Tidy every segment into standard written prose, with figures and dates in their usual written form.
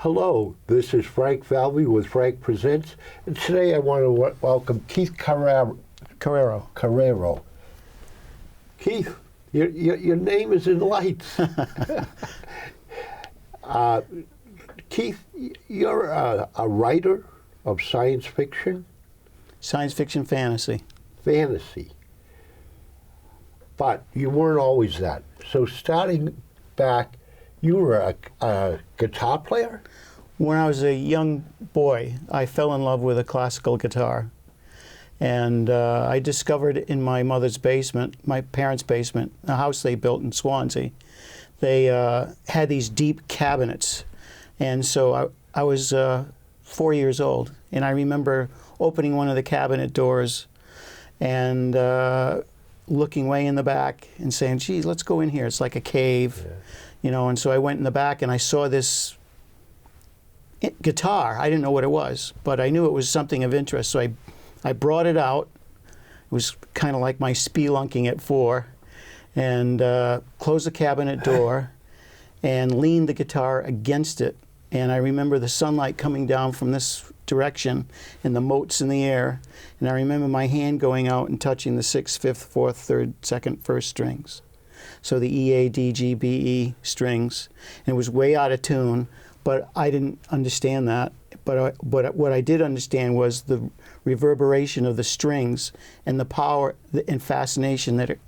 Hello, this is Frank Falvey with Frank Presents, and today I want to welcome Keith Carreiro. Keith, your name is in lights. Keith, you're a writer of science fiction? Science fiction fantasy. Fantasy. But you weren't always that. So starting back, you were a guitar player? When I was a young boy, I fell in love with a classical guitar. And I discovered in my mother's basement, my parents' basement, a house they built in Swansea, they had these deep cabinets. And so I was 4 years old, and I remember opening one of the cabinet doors and looking way in the back and saying, geez, let's go in here. It's like a cave, you know. And so I went in the back and I saw this guitar. I didn't know what it was, but I knew it was something of interest. So I brought it out. It was kind of like my spelunking at 4, and closed the cabinet door and leaned the guitar against it. And I remember the sunlight coming down from this direction and the motes in the air. And I remember my hand going out and touching the 6th, 5th, 4th, 3rd, 2nd, 1st strings. So the E, A, D, G, B, E strings. And it was way out of tune, but I didn't understand that. But what I did understand was the reverberation of the strings and the power and fascination that it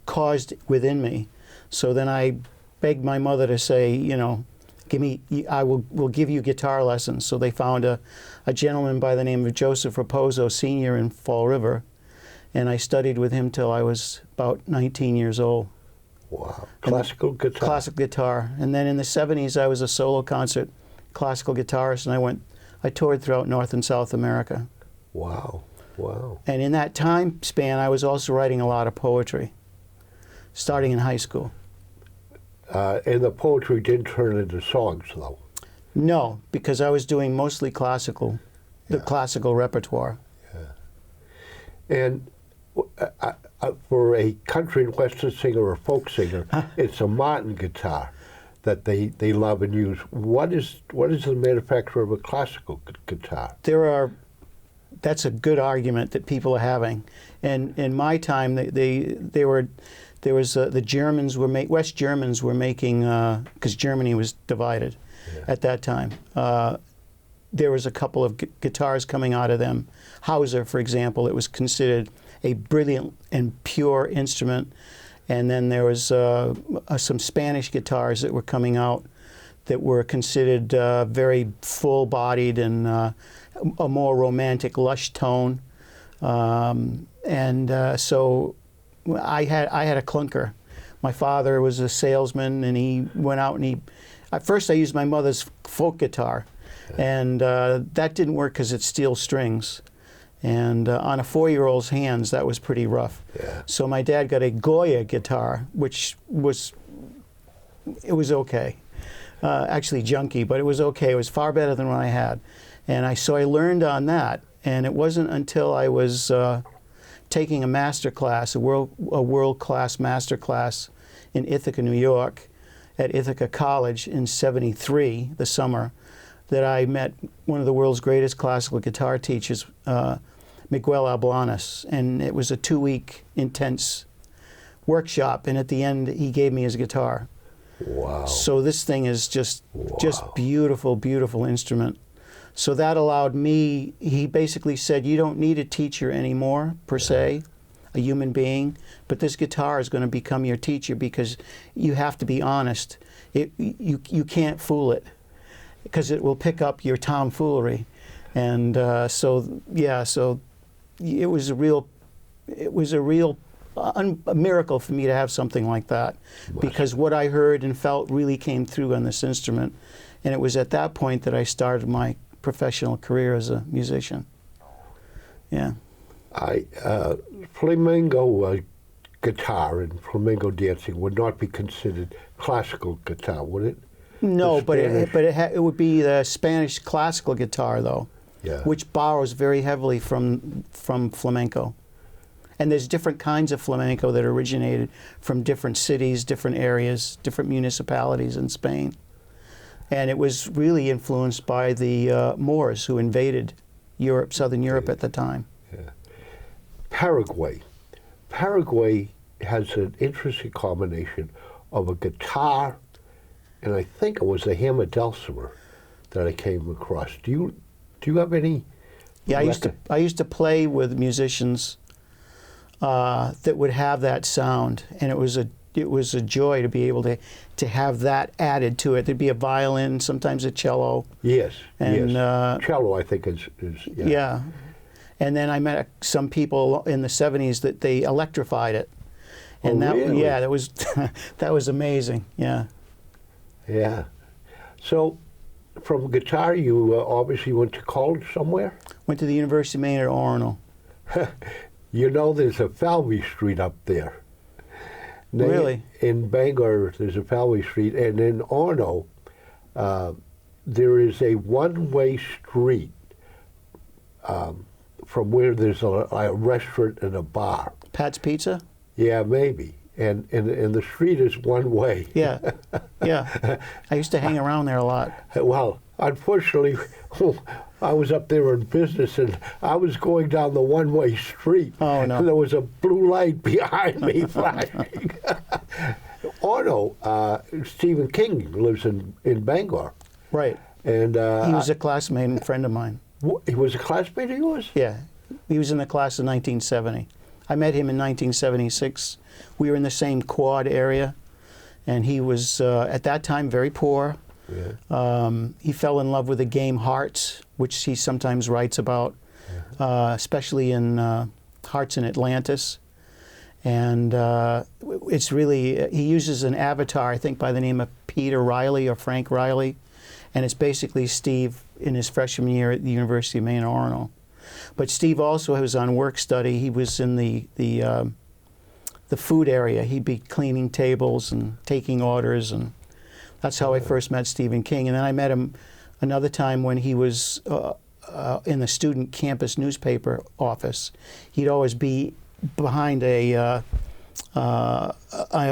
caused within me. So then I begged my mother to say, you know, we'll give you guitar lessons. So they found a gentleman by the name of Joseph Raposo Sr. in Fall River, and I studied with him till I was about 19 years old. Wow. Classical guitar? Classical guitar. And then in the 70s, I was a solo concert classical guitarist, and I toured throughout North and South America. Wow. Wow. And in that time span, I was also writing a lot of poetry, starting in high school. And the poetry didn't turn into songs, though? No, because I was doing mostly classical, the classical repertoire. Yeah. And for a country and western singer or folk singer, it's a Martin guitar that they love and use. What is the manufacturer of a classical guitar? That's a good argument that people are having. And in my time, the Germans West Germans were making, because Germany was divided at that time. There was a couple of guitars coming out of them. Hauser, for example, it was considered a brilliant and pure instrument. And then there was some Spanish guitars that were coming out that were considered very full-bodied and a more romantic, lush tone. So I had a clunker. My father was a salesman, and he went out and at first I used my mother's folk guitar, and that didn't work because it's steel strings. And on a 4-year-old's hands, that was pretty rough. Yeah. So my dad got a Goya guitar, which was okay. Actually junky, but it was okay. It was far better than what I had. And so I learned on that. And it wasn't until I was taking a master class, a world-class master class in Ithaca, New York, at Ithaca College in '73, the summer, that I met one of the world's greatest classical guitar teachers, Miguel Alblanes, and it was a 2-week intense workshop, and at the end he gave me his guitar. Wow. So this thing is just beautiful, beautiful instrument. So that allowed me, he basically said, you don't need a teacher anymore, per se, a human being, but this guitar is going to become your teacher because you have to be honest. You can't fool it, because it will pick up your tomfoolery. And so it was a real miracle for me to have something like that, because what I heard and felt really came through on this instrument. And it was at that point that I started my professional career as a musician. Yeah. Flamenco guitar and flamenco dancing would not be considered classical guitar, would it? No, but it would be the Spanish classical guitar, though, which borrows very heavily from flamenco. And there's different kinds of flamenco that originated from different cities, different areas, different municipalities in Spain. And it was really influenced by the Moors who invaded Europe, Southern Europe at the time. Yeah. Paraguay. Paraguay has an interesting combination of a guitar, and I think it was a hammer dulcimer that I came across. Do you have any? Yeah, I used to play with musicians that would have that sound, and it was a joy to be able to have that added to it. There'd be a violin, sometimes a cello. Yes, and yes. Cello, I think is yeah. Yeah, and then I met some people in the '70s that they electrified it, and really? Yeah, that was that was amazing. Yeah. Yeah. So, from guitar, you obviously went to college somewhere? Went to the University of Maine at Orono. You know, there's a Falvey Street up there. Really? In Bangor, there's a Falvey Street, and in Orono, there is a one-way street from where there's a restaurant and a bar. Pat's Pizza? Yeah, maybe. And the street is one way. Yeah, yeah. I used to hang around there a lot. Well, unfortunately, I was up there on business, and I was going down the one-way street. Oh, no. And there was a blue light behind me flashing. Stephen King lives in Bangor. Right. And he was a classmate and friend of mine. He was a classmate of yours? Yeah. He was in the class of 1970. I met him in 1976. We were in the same quad area, and he was, at that time, very poor. Yeah. He fell in love with the game Hearts, which he sometimes writes about, especially in Hearts in Atlantis. And it's really, he uses an avatar, I think, by the name of Peter Riley or Frank Riley, and it's basically Steve in his freshman year at the University of Maine, Orono. But Steve also was on work study. He was in the food area. He'd be cleaning tables and taking orders, and that's how I first met Stephen King. And then I met him another time when he was in the student campus newspaper office. He'd always be behind a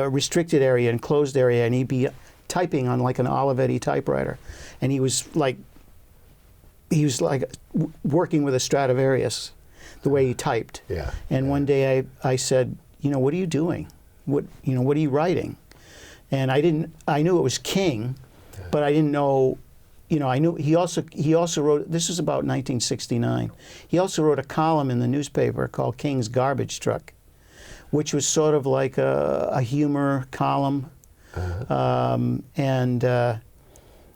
restricted area, enclosed area, and he'd be typing on like an Olivetti typewriter. And he was like working with a Stradivarius, the way he typed. Yeah. And one day I said, what are you doing? What are you writing? And I knew it was King, but I didn't know, I knew he also wrote, this was about 1969. He also wrote a column in the newspaper called King's Garbage Truck, which was sort of like a humor column.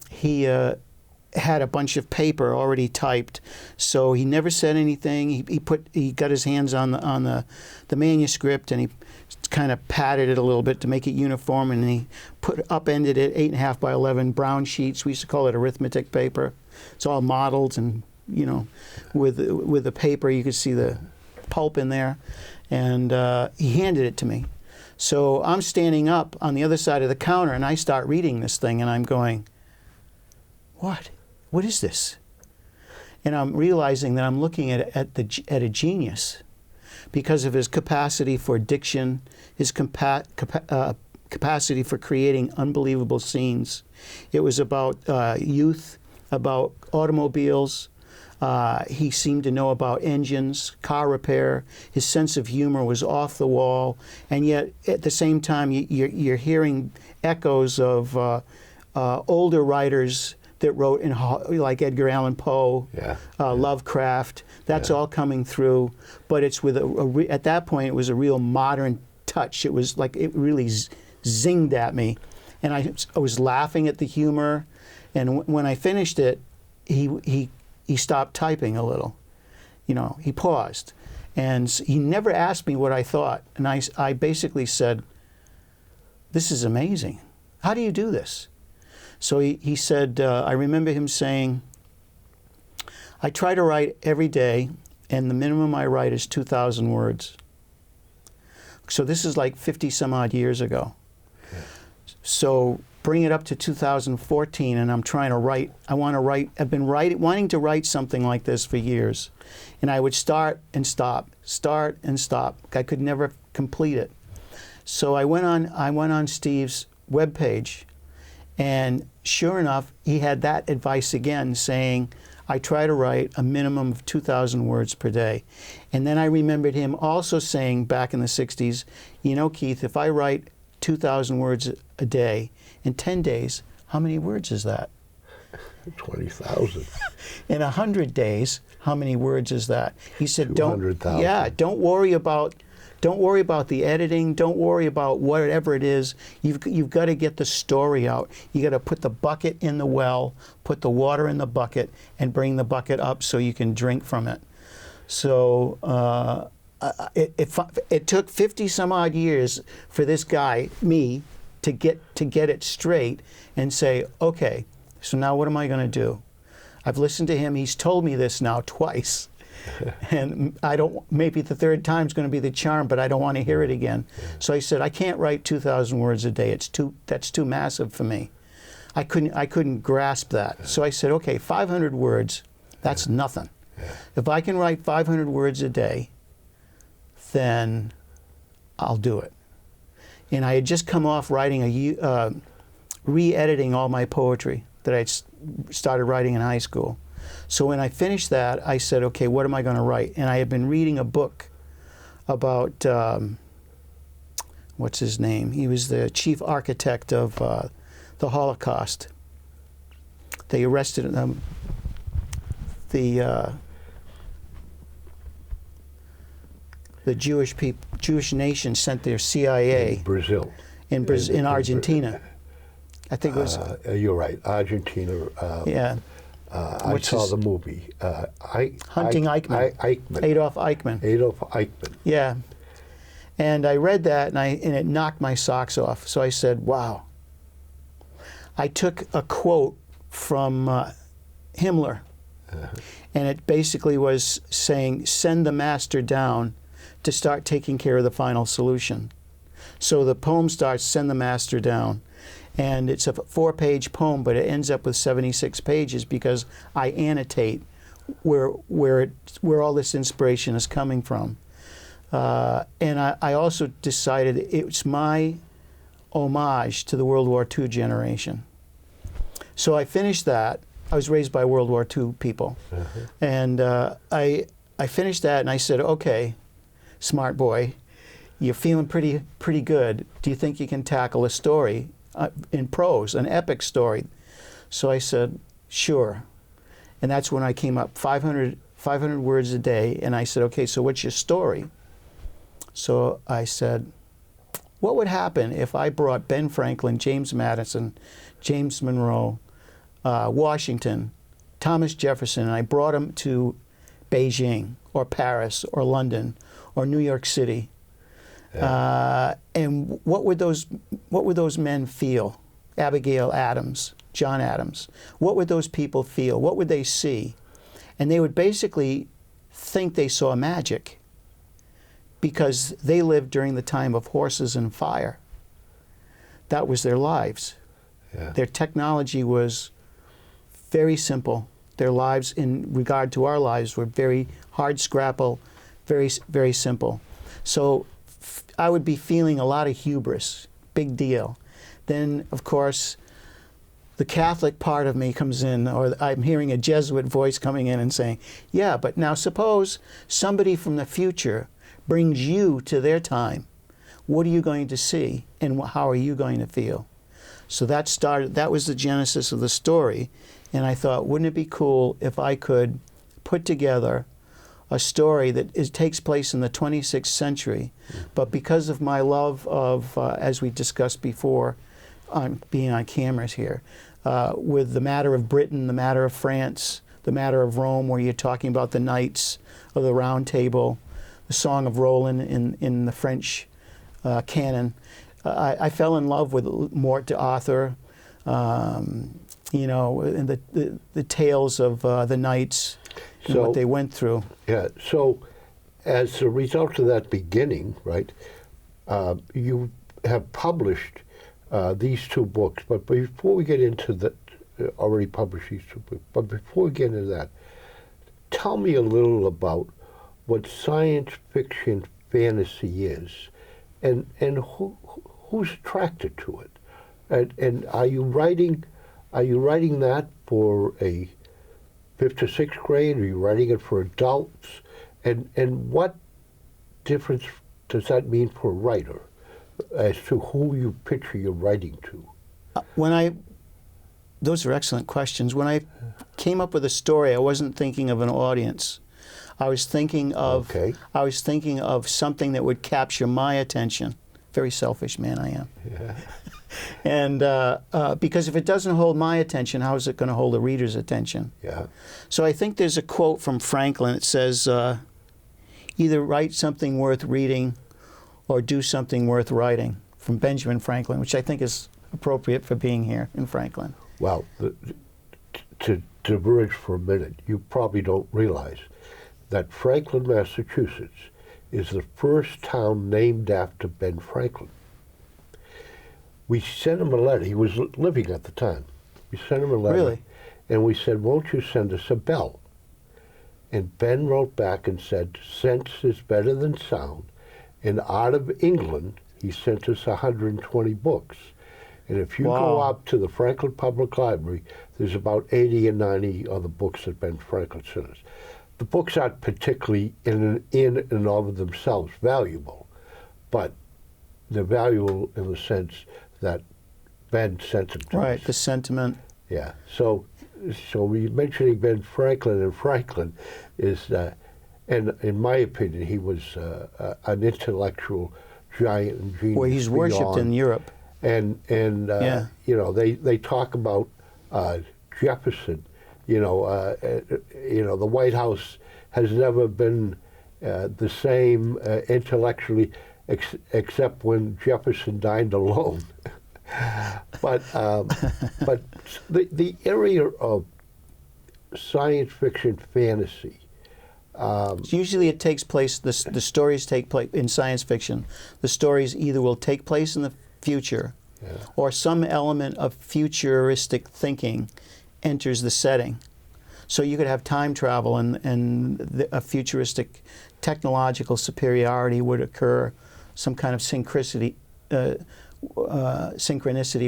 He had a bunch of paper already typed, so he never said anything. He got his hands on the manuscript, and he kind of padded it a little bit to make it uniform, and he upended it 8.5 by 11 brown sheets. We used to call it arithmetic paper. It's all modeled, and with the paper you could see the pulp in there, and he handed it to me. So I'm standing up on the other side of the counter, and I start reading this thing, and I'm going, what? What is this? And I'm realizing that I'm looking at a genius because of his capacity for diction, his capacity for creating unbelievable scenes. It was about youth, about automobiles. He seemed to know about engines, car repair. His sense of humor was off the wall, and yet at the same time you're hearing echoes of older writers that wrote like Edgar Allan Poe, Lovecraft. That's all coming through, but it's with at that point it was a real modern touch. It was like it really zinged at me, and I was laughing at the humor. And when I finished it, he stopped typing a little. He paused, and he never asked me what I thought. And I basically said, "This is amazing. How do you do this?" So he said, I remember him saying, I try to write every day, and the minimum I write is 2,000 words. So this is like 50 some odd years ago. Yeah. So bring it up to 2014, and I'm trying to write. I've been wanting to write something like this for years. And I would start and stop. I could never complete it. So I went on Steve's webpage, And sure enough, he had that advice again, saying, I try to write a minimum of 2,000 words per day. And then I remembered him also saying back in the 60s, you know, Keith, if I write 2,000 words a day in 10 days, how many words is that? 20,000. In 100 days, how many words is that? He said, don't worry about the editing. Don't worry about whatever it is. You've got to get the story out. You got to put the bucket in the well, put the water in the bucket, and bring the bucket up so you can drink from it. So it took 50 some odd years for this guy, me, to get it straight and say, okay, so now what am I going to do? I've listened to him. He's told me this now twice. And maybe the third time's going to be the charm, but I don't want to hear it again. So I said, I can't write 2,000 words a day. That's too massive for me. I couldn't grasp that. So I said, okay, 500 words, that's nothing. If I can write 500 words a day, then I'll do it. And I had just come off writing re-editing all my poetry that I started writing in high school. So when I finished that, I said, okay, what am I going to write? And I had been reading a book about, what's his name? He was the chief architect of the Holocaust. They arrested him. The Jewish nation sent their CIA in Brazil, in Argentina. I think it was. You're right, Argentina. Yeah. I saw the movie. Hunting Eichmann. Adolf Eichmann. Adolf Eichmann. Yeah. And I read that, and it knocked my socks off. So I said, wow. I took a quote from Himmler, and it basically was saying, send the master down to start taking care of the final solution. So the poem starts, send the master down. And it's a 4-page poem, but it ends up with 76 pages because I annotate where all this inspiration is coming from. And I also decided it's my homage to the World War II generation. So I finished that. I was raised by World War II people. And I finished that and I said, okay, smart boy, you're feeling pretty good. Do you think you can tackle a story in prose, an epic story? So I said, sure. And that's when I came up 500 words a day. And I said, okay, so what's your story? So I said, what would happen if I brought Ben Franklin, James Madison, James Monroe, Washington, Thomas Jefferson, and I brought them to Beijing or Paris or London or New York City? And what would those men feel? Abigail Adams, John Adams. What would those people feel? What would they see? And they would basically think they saw magic because they lived during the time of horses and fire. That was their lives. Their technology was very simple. Their lives, in regard to our lives, were very hard scrapple, very, very simple. So I would be feeling a lot of hubris, big deal. Then, of course, the Catholic part of me comes in, or I'm hearing a Jesuit voice coming in and saying, yeah, but now suppose somebody from the future brings you to their time. What are you going to see, and how are you going to feel? So that was the genesis of the story, and I thought, wouldn't it be cool if I could put together a story that takes place in the 26th century, but because of my love of, as we discussed before, being on cameras here, with the matter of Britain, the matter of France, the matter of Rome, where you're talking about the knights of the Round Table, the Song of Roland in the French canon. I fell in love with Mort d'Arthur, you know, and the tales of the knights and what they went through. Yeah, so as a result of that beginning, right, you have published these two books, but before we get into that, already published these two books, but before we get into that, tell me a little about what science fiction fantasy is, and who's attracted to it. And are you writing that for a 5th to 6th grade? Are you writing it for adults? And what difference does that mean for a writer as to who you picture your writing to? Those are excellent questions. When I came up with a story, I wasn't thinking of an audience. I was thinking of something that would capture my attention. Very selfish man I am. Yeah. And because if it doesn't hold my attention, how is it going to hold the reader's attention? Yeah. So I think there's a quote from Franklin. It says, either write something worth reading or do something worth writing, from Benjamin Franklin, which I think is appropriate for being here in Franklin. Well, to diverge for a minute, you probably don't realize that Franklin, Massachusetts, is the first town named after Ben Franklin. We sent him a letter. He was living at the time. We sent him a letter. Really? And we said, won't you send us a bell? And Ben wrote back and said, sense is better than sound. And out of England, he sent us 120 books. And if you go up to the Franklin Public Library, there's about 80 or 90 other books that Ben Franklin sent us. The books aren't particularly in and of themselves valuable, but they're valuable in the sense that Ben sent them to us. Right, the sentiment. Yeah. So we mentioning Ben Franklin, and Franklin is, and in my opinion, he was an intellectual giant and genius. Well, he's worshipped in Europe. And yeah. You know, they talk about Jefferson. You know, the White House has never been the same intellectually, except when Jefferson dined alone. But the area of science fiction fantasy. Usually it takes place, the stories take place in science fiction. The stories either will take place in the future, or some element of futuristic thinking enters the setting. So you could have time travel, and a futuristic technological superiority would occur. Some kind of synchronicity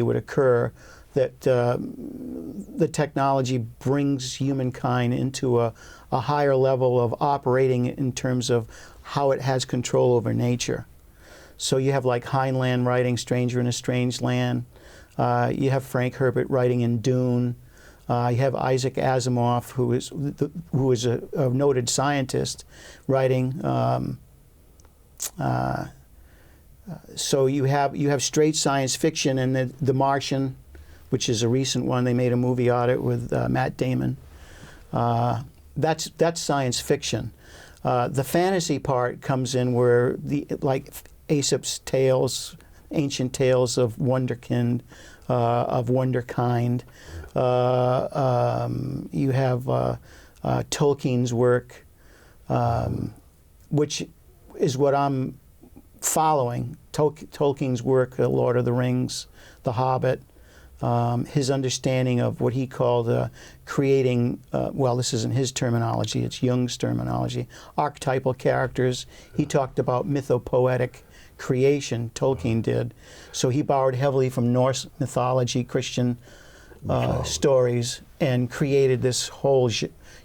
would occur, that the technology brings humankind into a higher level of operating in terms of how it has control over nature. So you have like Heinlein writing Stranger in a Strange Land. You have Frank Herbert writing in Dune. You have Isaac Asimov, who is a noted scientist, writing. So you have straight science fiction, and the Martian, which is a recent one. They made a movie on it with Matt Damon. That's science fiction. The fantasy part comes in where like Aesop's tales, ancient tales of Wonderkind, of Wonderkind. You have Tolkien's work, which is what I'm following. Tolkien's work, Lord of the Rings, The Hobbit, his understanding of what he called creating, well, this isn't his terminology, it's Jung's terminology, archetypal characters. He talked about mythopoetic creation, Tolkien did. So he borrowed heavily from Norse mythology, Christian stories, and created this whole,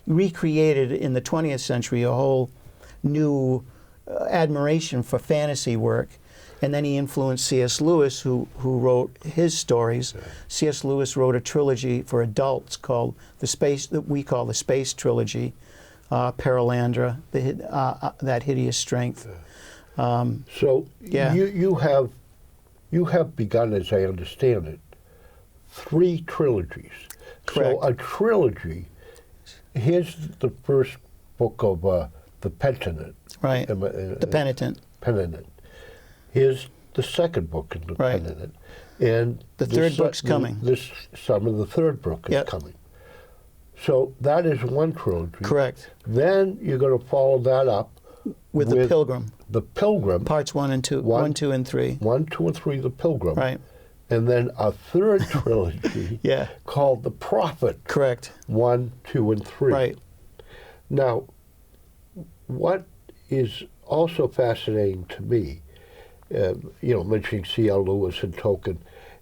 recreated in the 20th century a whole new admiration for fantasy work. And then he influenced C.S. Lewis, who wrote his stories. Yeah. C.S. Lewis wrote a trilogy for adults called that we call the Space Trilogy, Paralandra, That Hideous Strength. So yeah. you have begun, as I understand it, 3 trilogies. Correct. So a trilogy. Here's the first book of the Penitent. Right. The Penitent. Penitent. Here's the second book in the Penitent. And the third book's coming. This summer, the third book is coming. So that is one trilogy. Correct. Then you're going to follow that up with The Pilgrim. The Pilgrim. Parts 1 and 2. 1, 2, and 3. 1, 2, and 3, The Pilgrim. Right. And then a third trilogy called The Prophet. Correct. 1, 2, and 3. Right. Now, what is also fascinating to me, mentioning C.L. Lewis and Tolkien,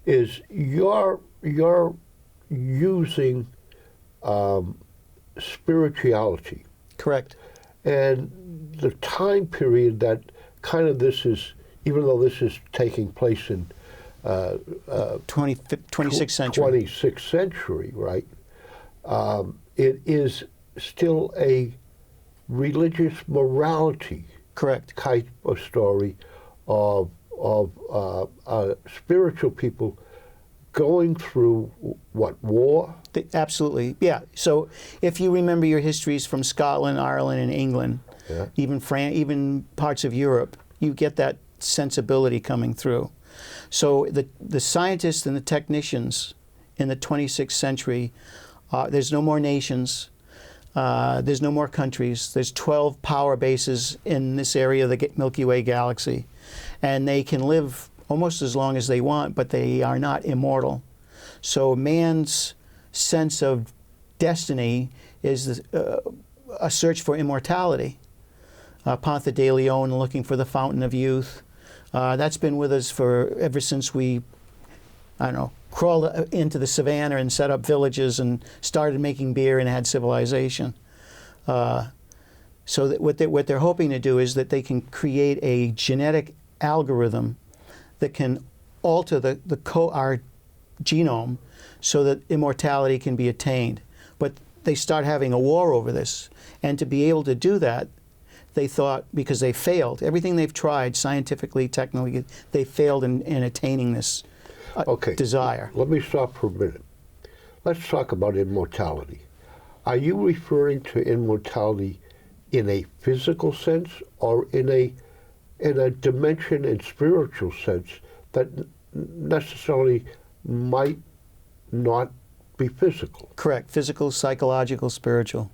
is you're using spirituality. Correct. And the time period that kind of this is, even though this is taking place in 26th century. 26th century, right? It is still a religious morality Correct. type of story of spiritual people going through what, war? Absolutely, yeah. So if you remember your histories from Scotland, Ireland, and England, Yeah. even parts of Europe, you get that sensibility coming through. So the scientists and the technicians in the 26th century, there's no more nations, there's no more countries, there's 12 power bases in this area of the Milky Way galaxy, and they can live almost as long as they want, but they are not immortal. So man's sense of destiny is a search for immortality. Ponce de Leon looking for the fountain of youth. That's been with us ever since we, crawled into the savannah and set up villages and started making beer and had civilization. So that what they're hoping to do is that they can create a genetic algorithm that can alter our genome so that immortality can be attained. But they start having a war over this. And to be able to do that, they thought, because they failed, everything they've tried scientifically, technically, they failed in attaining this desire. Let me stop for a minute. Let's talk about immortality. Are you referring to immortality in a physical sense or in a dimension and spiritual sense that necessarily might not be physical? Correct. Physical, psychological, spiritual.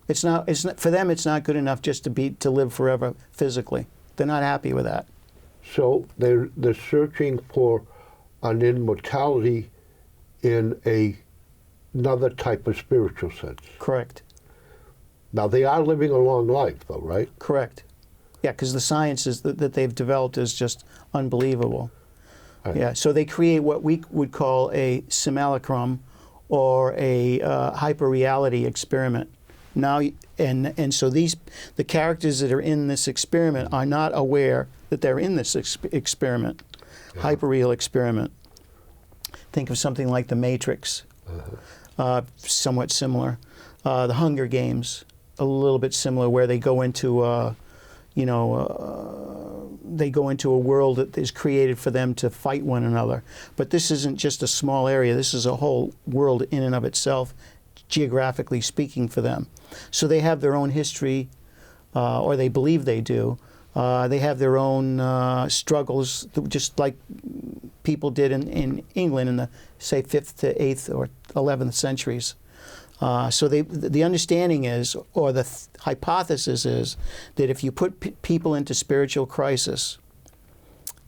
It's not for them. It's not good enough just to live forever physically. They're not happy with that. So they're searching for an immortality in another type of spiritual sense. Correct. Now they are living a long life, though, right? Correct. Yeah, because the sciences that they've developed is just unbelievable. Right. Yeah, so they create what we would call a simulacrum or a hyperreality experiment. Now, and so the characters that are in this experiment are not aware that they're in this experiment, hyperreal experiment. Think of something like The Matrix, somewhat similar. The Hunger Games, a little bit similar, where they go into they go into a world that is created for them to fight one another. But this isn't just a small area. This is a whole world in and of itself, geographically speaking, for them. So they have their own history, or they believe they do. They have their own struggles, just like people did in England in the, say, 5th to 8th or 11th centuries. So the understanding is, or the hypothesis is, that if you put people into spiritual crisis,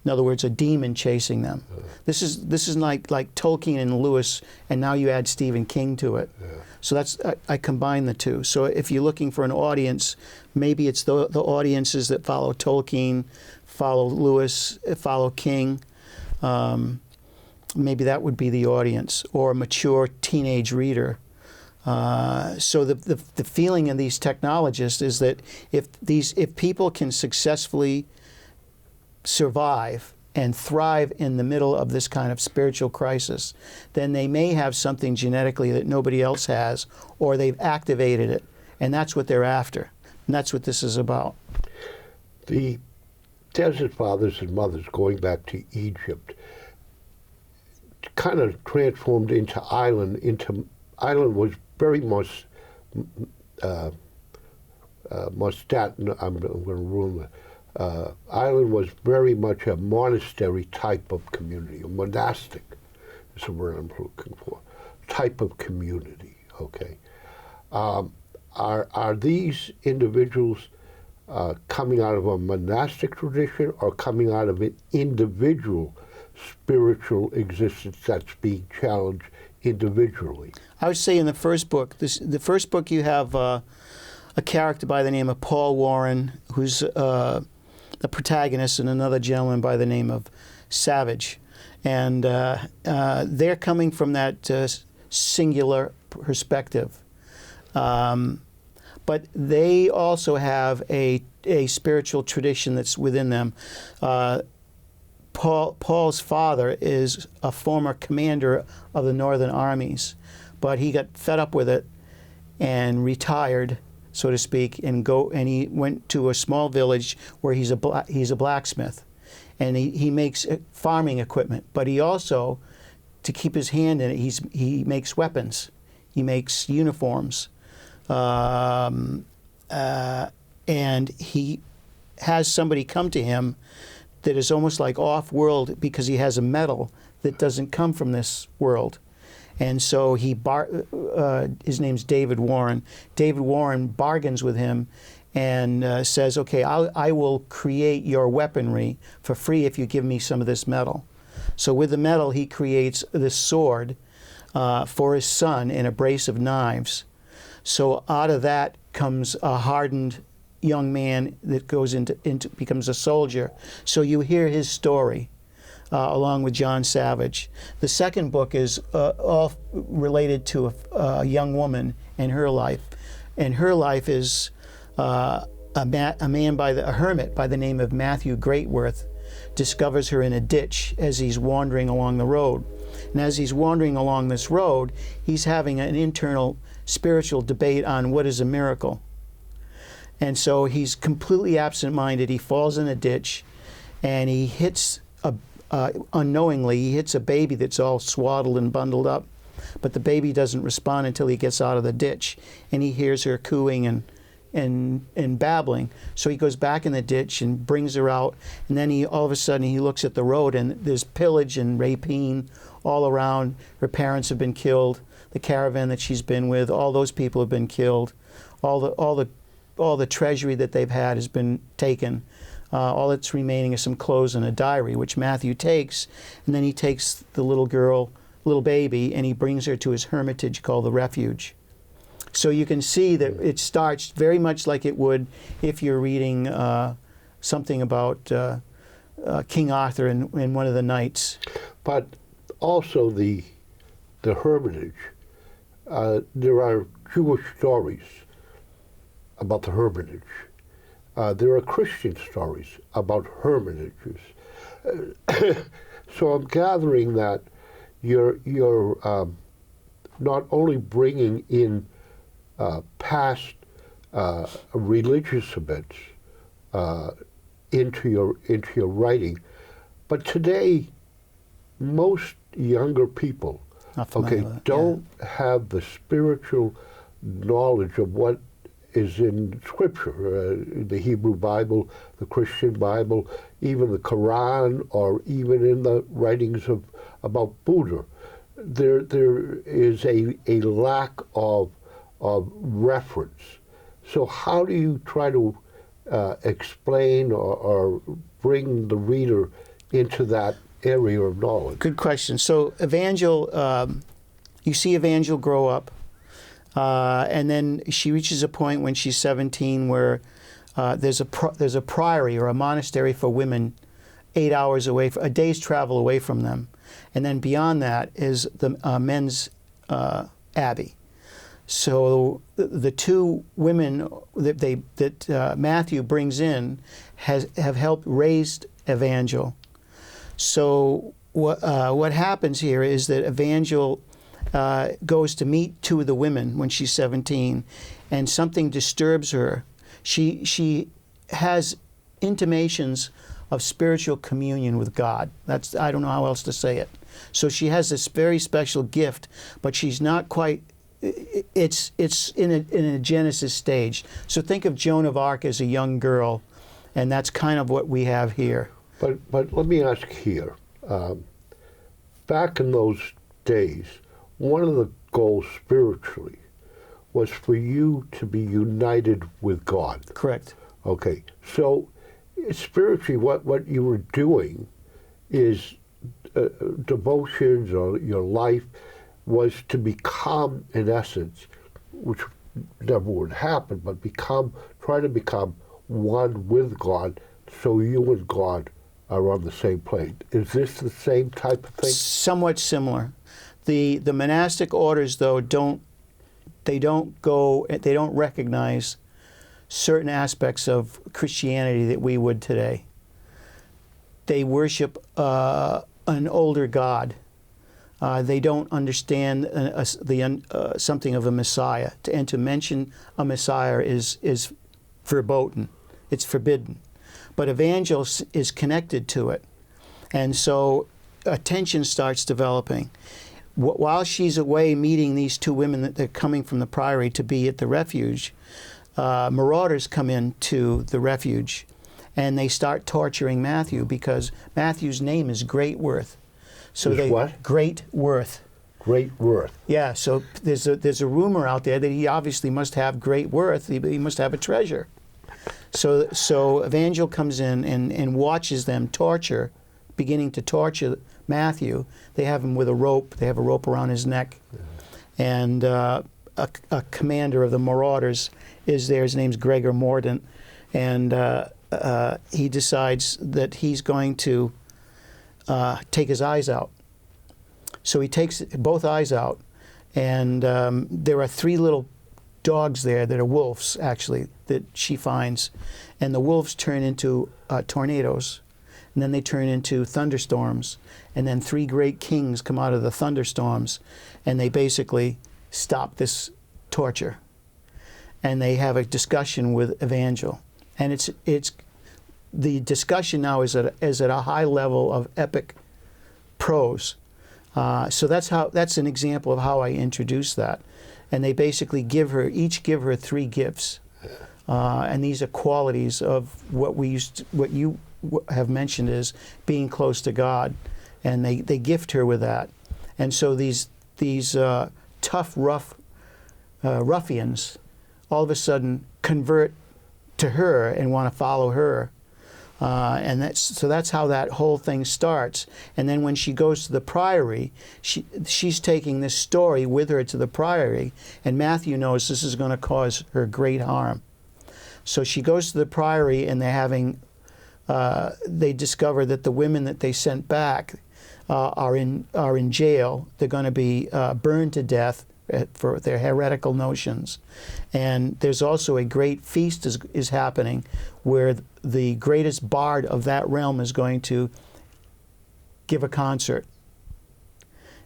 in other words, a demon chasing them, this is like Tolkien and Lewis, and now you add Stephen King to it. Yeah. So I combine the two. So if you're looking for an audience, maybe it's the audiences that follow Tolkien, follow Lewis, follow King. Maybe that would be the audience, or a mature teenage reader. So the feeling of these technologists is that if people can successfully survive and thrive in the middle of this kind of spiritual crisis, then they may have something genetically that nobody else has, or they've activated it, and that's what they're after, and that's what this is about. The Desert Fathers and Mothers, going back to Egypt, kind of transformed into Island was very much Mustat. I'm going to ruin it. Island was very much a monastery type of community, a monastic is the word I'm looking for, type of community. Okay, are these individuals coming out of a monastic tradition or coming out of an individual spiritual existence that's being challenged individually? I would say in the first book, the first book you have a character by the name of Paul Warren, who's the protagonist, and another gentleman by the name of Savage. And they're coming from that singular perspective. But they also have a spiritual tradition that's within them. Paul's father is a former commander of the Northern armies, but he got fed up with it and retired, so to speak, and he went to a small village where he's a blacksmith, and he makes farming equipment. But he also, to keep his hand in it, he makes weapons, he makes uniforms, and he has somebody come to him that is almost like off-world because he has a metal that doesn't come from this world. And so his name's David Warren. David Warren bargains with him and says, okay, I will create your weaponry for free if you give me some of this metal. So with the metal, he creates this sword for his son and a brace of knives. So out of that comes a hardened young man that goes into becomes a soldier. So you hear his story along with John Savage. The second book is all related to a young woman and her life. And her life is a hermit by the name of Matthew Greatworth discovers her in a ditch as he's wandering along the road. And as he's wandering along this road, he's having an internal spiritual debate on what is a miracle. And so he's completely absent-minded. He falls in a ditch, and he hits, unknowingly, he hits a baby that's all swaddled and bundled up. But the baby doesn't respond until he gets out of the ditch, and he hears her cooing and babbling. So he goes back in the ditch and brings her out, and then all of a sudden he looks at the road, and there's pillage and rapine all around. Her parents have been killed. The caravan that she's been with, all those people have been killed. All the treasury that they've had has been taken. All that's remaining is some clothes and a diary, which Matthew takes, and then he takes the little baby, and he brings her to his hermitage called the Refuge. So you can see that it starts very much like it would if you're reading something about King Arthur in one of the Knights. But also the hermitage, there are Jewish stories about the hermitage. There are Christian stories about hermitages. So I'm gathering that you're not only bringing in past religious events into your writing, but today most younger people don't have the spiritual knowledge of what is in Scripture, the Hebrew Bible, the Christian Bible, even the Quran, or even in the writings about Buddha. There is a lack of reference. So how do you try to explain or bring the reader into that area of knowledge? Good question. So you see Evangel grow up. And then she reaches a point when she's 17 where there's a priory or a monastery for women 8 hours away, a day's travel away from them. And then beyond that is the men's abbey. So the two women that Matthew brings in have helped raise Evangel. So what happens here is that Evangel goes to meet two of the women when she's 17, and something disturbs her. She has intimations of spiritual communion with God. I don't know how else to say it. So she has this very special gift, but she's not quite. It's in a Genesis stage. So think of Joan of Arc as a young girl, and that's kind of what we have here. But let me ask here. Back in those days, one of the goals spiritually was for you to be united with God. Correct. Okay. So spiritually, what you were doing is devotions, or your life was to become, in essence, which never would happen, but try to become one with God, so you and God are on the same plane. Is this the same type of thing? Somewhat similar. The monastic orders, though, don't recognize certain aspects of Christianity that we would today. They worship an older God. They don't understand something of a Messiah, and to mention a Messiah is verboten. It's forbidden. But Evangel is connected to it, and so a tension starts developing. While she's away meeting these two women that are coming from the priory to be at the refuge, marauders come into the refuge, and they start torturing Matthew because Matthew's name is Great Worth. So what? Great Worth. Great Worth. Yeah. So there's a rumor out there that he obviously must have great worth. He must have a treasure. So Evangel comes in and watches them beginning to torture Matthew. They have him with a rope. They have a rope around his neck, and a commander of the marauders is there. His name's Gregor Mordaunt, and he decides that he's going to take his eyes out. So he takes both eyes out, and there are 3 little dogs there that are wolves, actually, that she finds. And the wolves turn into tornadoes, and then they turn into thunderstorms, and then 3 great kings come out of the thunderstorms, and they basically stop this torture. And they have a discussion with Evangel. And it's the discussion now is at a high level of epic prose. So that's an example of how I introduce that. And they basically each give her 3 gifts, and these are qualities of what you have mentioned as being close to God, and they gift her with that. And so these tough, rough ruffians all of a sudden convert to her and want to follow her. And that's how that whole thing starts. And then when she goes to the priory, she's taking this story with her to the priory, and Matthew knows this is going to cause her great harm. So she goes to the priory, and they discover that the women that they sent back are in jail. They're going to be burned to death for their heretical notions. And there's also a great feast is happening where the greatest bard of that realm is going to give a concert.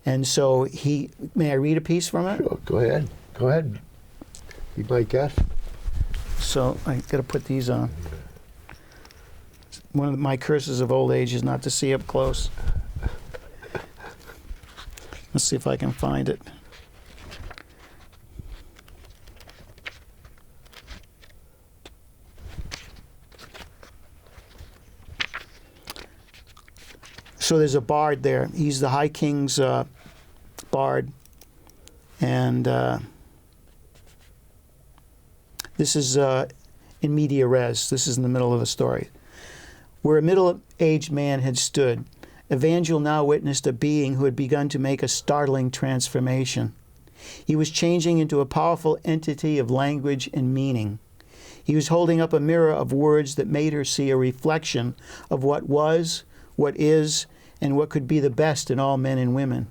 And so may I read a piece from it? Sure, go ahead. Be my guest. So I got to put these on. One of my curses of old age is not to see up close. Let's see if I can find it. So there's a bard there. He's the High King's bard. And this is in media res. This is in the middle of the story. Where a middle-aged man had stood, Evangel now witnessed a being who had begun to make a startling transformation. He was changing into a powerful entity of language and meaning. He was holding up a mirror of words that made her see a reflection of what was, what is, and what could be the best in all men and women.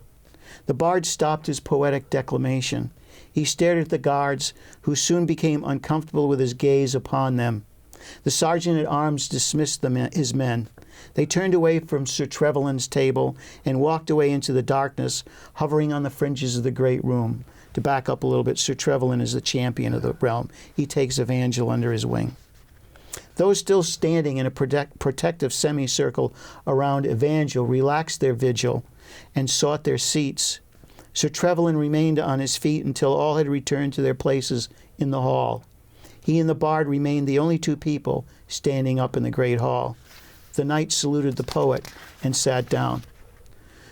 The bard stopped his poetic declamation. He stared at the guards, who soon became uncomfortable with his gaze upon them. The sergeant-at-arms dismissed his men. They turned away from Sir Trevelyan's table and walked away into the darkness, hovering on the fringes of the great room. To back up a little bit, Sir Trevelyan is the champion of the realm. He takes Evangel under his wing. Those still standing in a protective semicircle around Evangel relaxed their vigil and sought their seats. Sir Trevelyan remained on his feet until all had returned to their places in the hall. He and the bard remained the only 2 people standing up in the great hall. The knight saluted the poet and sat down.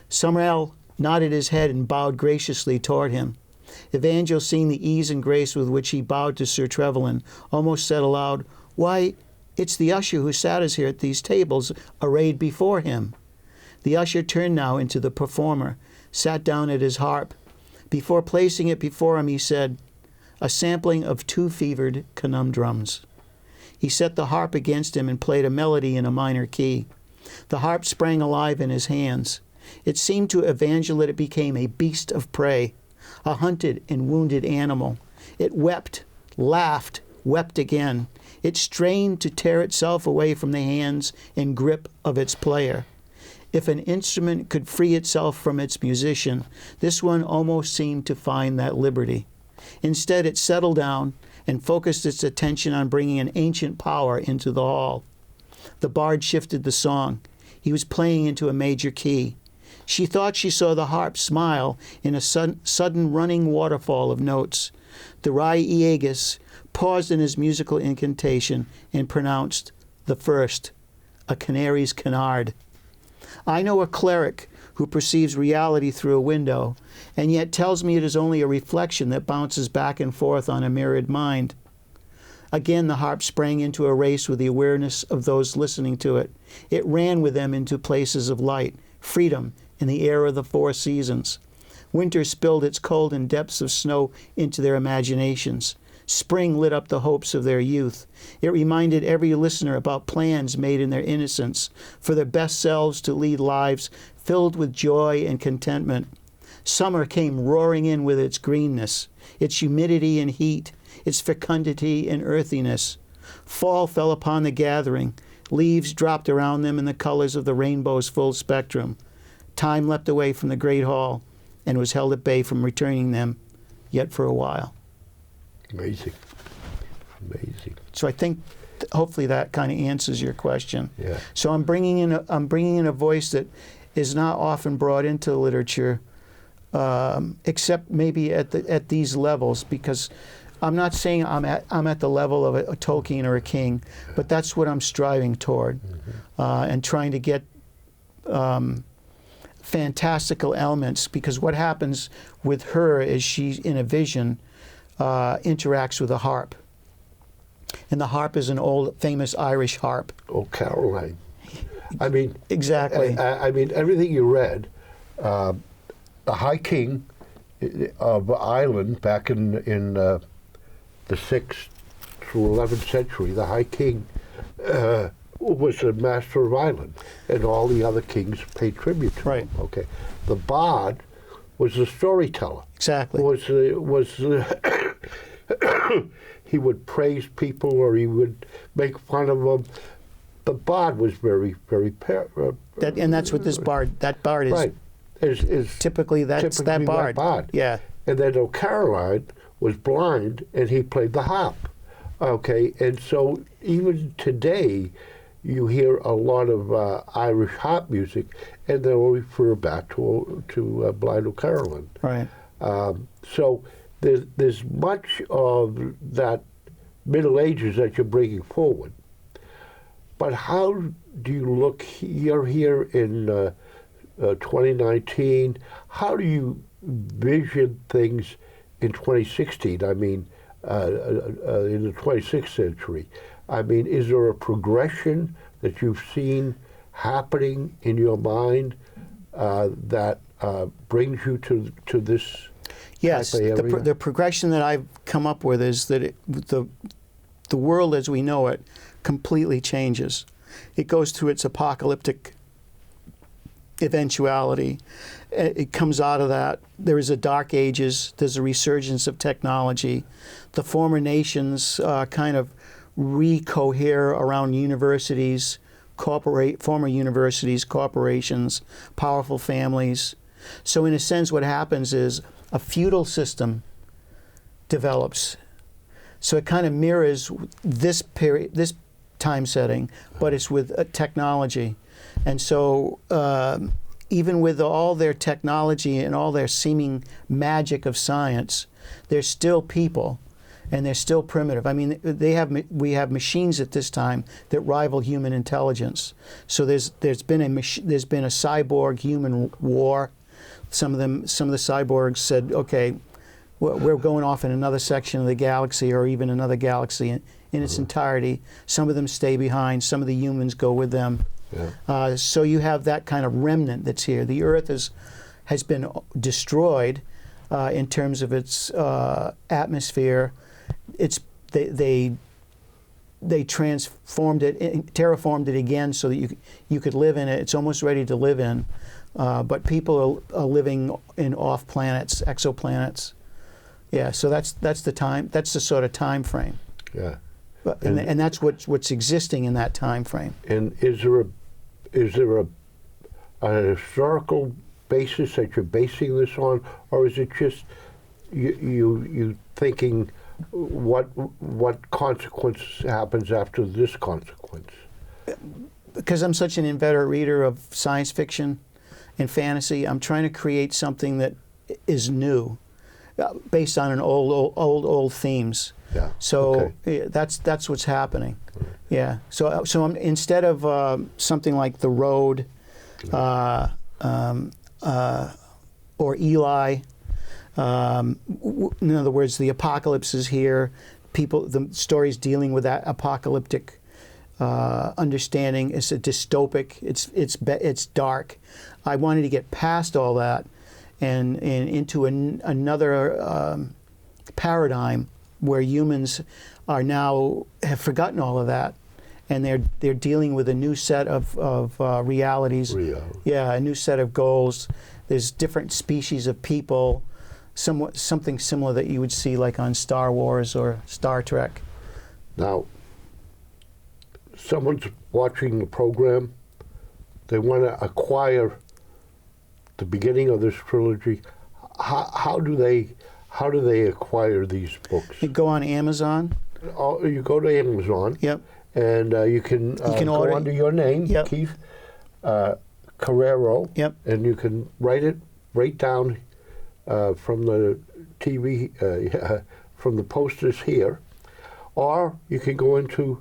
Sumrel nodded his head and bowed graciously toward him. Evangel, seeing the ease and grace with which he bowed to Sir Trevelyan, almost said aloud, "Why, it's the usher who sat us here at these tables, arrayed before him." The usher turned now into the performer, sat down at his harp. Before placing it before him, he said, "A sampling of 2 fevered conundrums." He set the harp against him and played a melody in a minor key. The harp sprang alive in his hands. It seemed to Evangel that it became a beast of prey, a hunted and wounded animal. It wept, laughed, wept again. It strained to tear itself away from the hands and grip of its player. If an instrument could free itself from its musician, this one almost seemed to find that liberty. Instead, it settled down and focused its attention on bringing an ancient power into the hall. The bard shifted the song. He was playing into a major key. She thought she saw the harp smile in a sudden running waterfall of notes. The Rai Iegas paused in his musical incantation and pronounced the first, a canary's canard. I know a cleric who perceives reality through a window, and yet tells me it is only a reflection that bounces back and forth on a mirrored mind. Again, the harp sprang into a race with the awareness of those listening to it. It ran with them into places of light, freedom, in the air of the four seasons. Winter spilled its cold and depths of snow into their imaginations. Spring lit up the hopes of their youth. It reminded every listener about plans made in their innocence for their best selves to lead lives filled with joy and contentment. Summer came roaring in with its greenness, its humidity and heat, its fecundity and earthiness. Fall fell upon the gathering. Leaves dropped around them in the colors of the rainbow's full spectrum. Time leapt away from the great hall and was held at bay from returning them, yet for a while. Amazing. Amazing. So I think hopefully that kind of answers your question. Yeah. So I'm bringing in a voice that is not often brought into literature, except maybe at these levels, because I'm not saying I'm at the level of a Tolkien or a King, but that's what I'm striving toward, and trying to get fantastical elements, because what happens with her is she, in a vision, interacts with a harp. And the harp is an old famous Irish harp. Oh, Caroline. I mean, exactly. I mean, everything you read, the High King of Ireland back in the 6th through 11th century, the High King was the master of Ireland, and all the other kings paid tribute to him. Okay, the bard was the storyteller. Exactly. He would praise people, or he would make fun of them. The bard was very, very. And that's what that bard is. Right. Is typically that bard. Yeah. And then Caroline was blind, and he played the harp. Okay, and so even today, you hear a lot of Irish harp music, and they'll refer back to Blind O'Caroline. Right. So there's much of that Middle Ages that you're bringing forward. But how do you look? You're here in 2019. How do you vision things in 2016? I mean, in the 26th century. I mean, is there a progression that you've seen happening in your mind that brings you to this? Yes, the progression that I've come up with is that the world as we know it completely changes. It goes through its apocalyptic eventuality. It comes out of that. There is a dark ages. There's a resurgence of technology. The former nations kind of recohere around universities, former universities, corporations, powerful families. So in a sense, what happens is a feudal system develops. So it kind of mirrors this period, this time setting, but it's with technology. And so even with all their technology and all their seeming magic of science, they're still people, and they're still primitive. I mean, we have machines at this time that rival human intelligence. So there's been a cyborg human war. Some of the cyborgs said, okay, we're going off in another section of the galaxy, or even another galaxy in its entirety. Some of them stay behind. Some of the humans go with them. Yeah. So you have that kind of remnant that's here. The Earth has been destroyed in terms of its atmosphere. They they transformed it, terraformed it again so that you could live in it. It's almost ready to live in, but people are living in off planets, exoplanets. Yeah, so that's the time. That's the sort of time frame. Yeah. But, and that's what's existing in that time frame. And is there a historical basis that you're basing this on, or is it just you thinking what consequence happens after this consequence? Because I'm such an inveterate reader of science fiction and fantasy, I'm trying to create something that is new, based on an old themes. Yeah. So that's what's happening. Right. Yeah. So I'm, instead of something like The Road, or Eli, in other words, the apocalypse is here. The story's dealing with that apocalyptic understanding. It's a dystopic. It's dark. I wanted to get past all that and into another paradigm where humans have forgotten all of that, and they're dealing with a new set of realities. Yeah, a new set of goals. There's different species of people, something similar that you would see like on Star Wars or Star Trek. Now, someone's watching the program. They want to acquire the beginning of this trilogy. How do they acquire these books? You go on Amazon. Oh, you go to Amazon. Yep. And you can go order under your name, yep. Keith Carreiro. Yep. And you can write it right down from the TV, from the posters here, or you can go into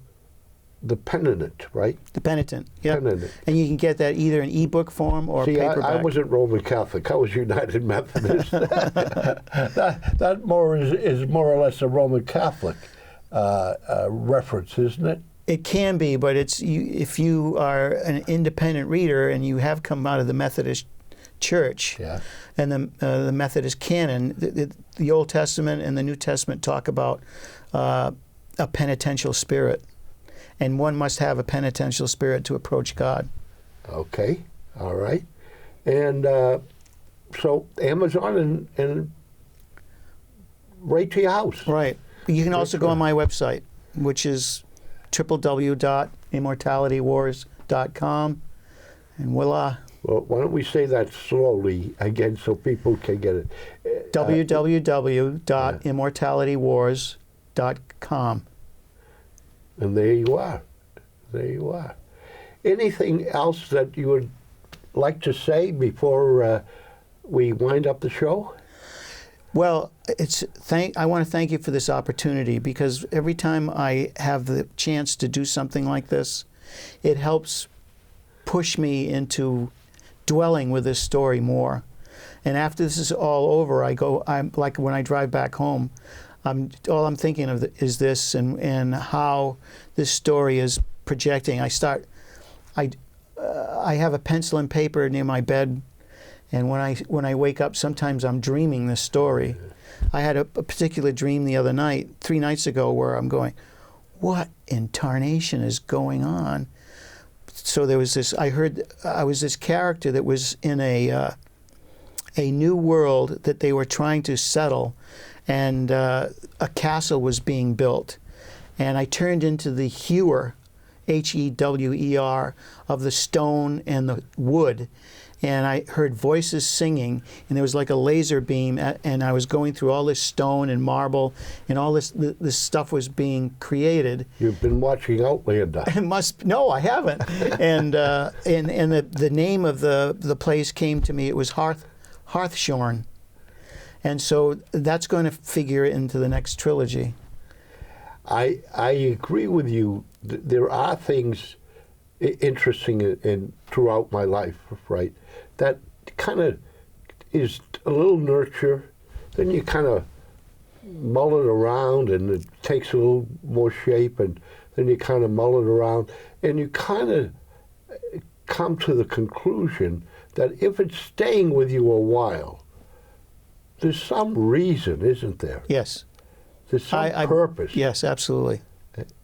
the Penitent, right? The Penitent, yeah. Penitent. And you can get that either in ebook form or paperback. I wasn't Roman Catholic. I was United Methodist. that is more or less a Roman Catholic reference, isn't it? It can be, but if you are an independent reader and you have come out of the Methodist Church, yeah. and the Methodist canon, the Old Testament and the New Testament talk about a penitential spirit. And one must have a penitential spirit to approach God. Okay, all right. And so Amazon and right to your house. Right. You can also go on my website, which is www.immortalitywars.com, and voila. Well, why don't we say that slowly again so people can get it? www.immortalitywars.com. And there you are. There you are. Anything else that you would like to say before we wind up the show? Well, I want to thank you for this opportunity, because every time I have the chance to do something like this, it helps push me into dwelling with this story more. And after this is all over, I'm like when I drive back home, all I'm thinking of is this and how this story is projecting. I have a pencil and paper near my bed, and when I wake up, sometimes I'm dreaming this story. I had a particular dream the other night, 3 nights ago, where I'm going, what in tarnation is going on? So there was this. I was this character that was in a new world that they were trying to settle, and a castle was being built, and I turned into the hewer, Hewer, of the stone and the wood, and I heard voices singing, and there was like a laser beam, and I was going through all this stone and marble, and all this stuff was being created. You've been watching Outlander. No, I haven't. And the name of the place came to me. It was Hearthshorn. And so that's going to figure into the next trilogy. I agree with you. There are things interesting in throughout my life, right? That kind of is a little nurture. Then you kind of mull it around, and it takes a little more shape, and then you kind of mull it around, and you kind of come to the conclusion that if it's staying with you a while, there's some reason, isn't there? Yes. There's some purpose. Yes, absolutely.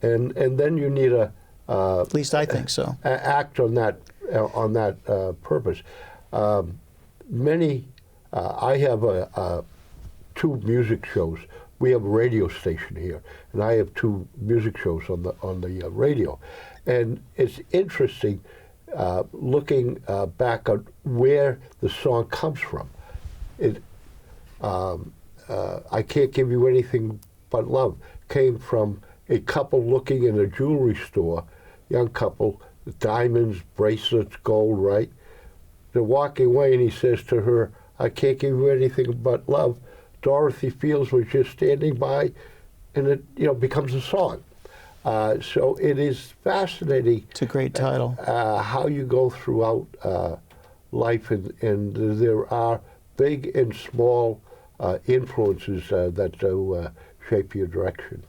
and then you need At least I think so. act on that purpose. I have two music shows. We have a radio station here, and I have two music shows on the radio, and it's interesting looking back on where the song comes from. I Can't Give You Anything But Love came from a couple looking in a jewelry store, young couple, diamonds, bracelets, gold, right? They're walking away, and he says to her, I can't give you anything but love. Dorothy Fields was just standing by, and it becomes a song. So it is fascinating. It's a great title. How you go throughout life, and there are big and small influences that shape your direction.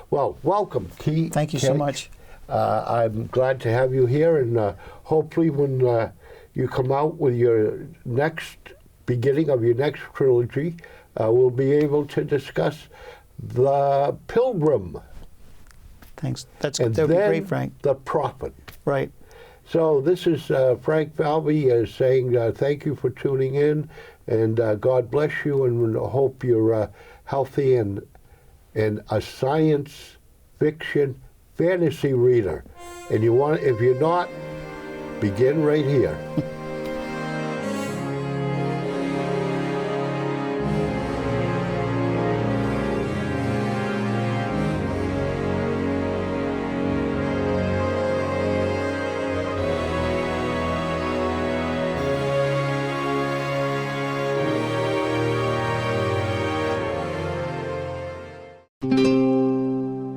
Well, welcome, Key. Thank you so much. I'm glad to have you here, and hopefully when you come out with your beginning of your next trilogy, we'll be able to discuss The Pilgrim. Thanks. That And would be then great, Frank. The Prophet. Right. So this is Frank Falvey saying thank you for tuning in, and God bless you, and hope you're healthy and a science fiction fantasy reader. And if you're not, begin right here.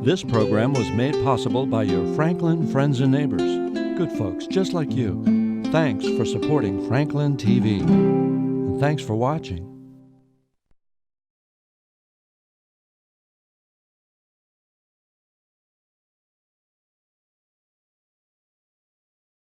This program was made possible by your Franklin friends and neighbors, good folks just like you. Thanks for supporting Franklin TV. And thanks for watching.